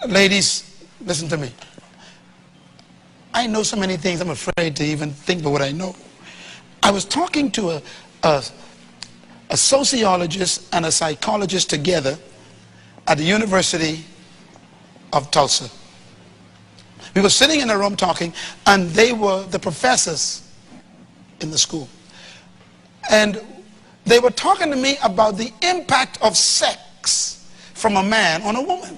Ladies, listen to me. I know so many things I'm afraid to even think about what I know. I was talking to a sociologist and a psychologist together at the University of Tulsa. We were sitting in a room talking, and they were the professors in the school. And they were talking to me about the impact of sex from a man on a woman.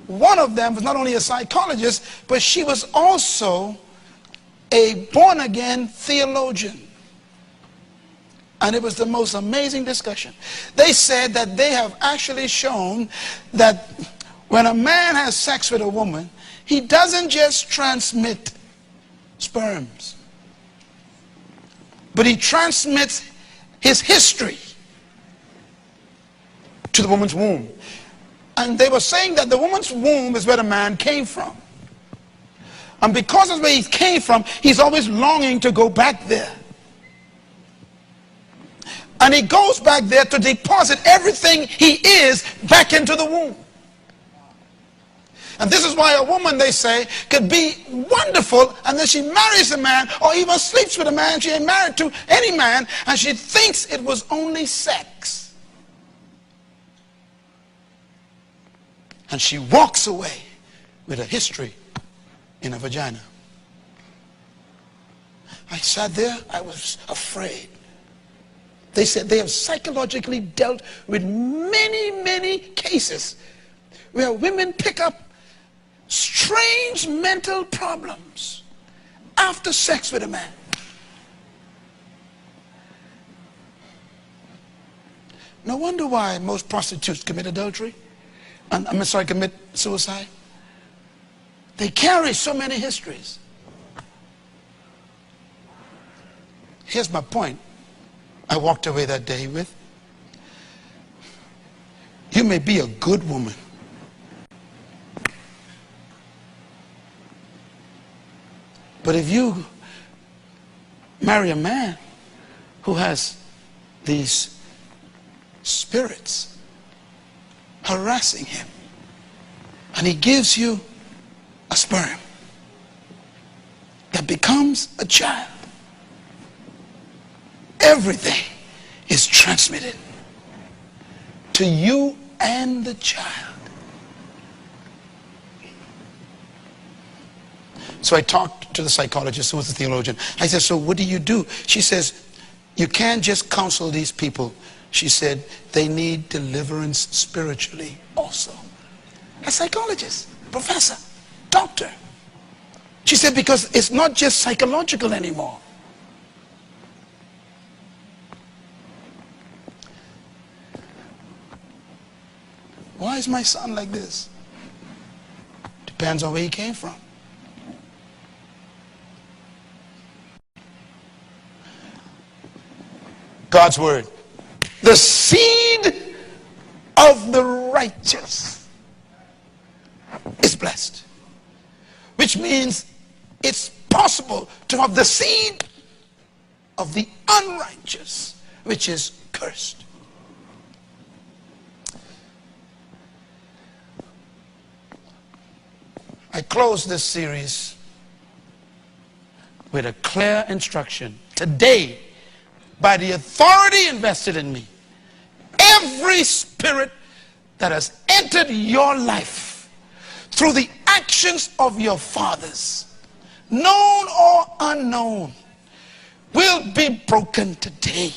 One of them was not only a psychologist, but she was also a born-again theologian. And it was the most amazing discussion. They said that they have actually shown that when a man has sex with a woman, he doesn't just transmit sperms, but he transmits his history to the woman's womb. And they were saying that the woman's womb is where the man came from. And because of where he came from, he's always longing to go back there. And he goes back there to deposit everything he is back into the womb. And this is why a woman, they say, could be wonderful, and then she marries a man or even sleeps with a man she ain't married to, any man, and she thinks it was only sex. And she walks away with a history in a vagina. I sat there, I was afraid. They said they have psychologically dealt with many cases where women pick up strange mental problems after sex with a man. No wonder why most prostitutes commit adultery. And commit suicide. They carry so many histories. Here's my point I walked away that day with. You may be a good woman, but if you marry a man who has these spirits harassing him, and he gives you a sperm that becomes a child, everything is transmitted to you and the child. So I talked to the psychologist who was a theologian. I said, so what do you do? She says, you can't just counsel these people. She said, they need deliverance spiritually also. A psychologist, professor, doctor. She said, because it's not just psychological anymore. Why is my son like this? Depends on where he came from. God's word. The seed of the righteous is blessed. Which means it's possible to have the seed of the unrighteous, which is cursed. I close this series with a clear instruction. Today, by the authority invested in me, every spirit that has entered your life through the actions of your fathers, known or unknown, will be broken today.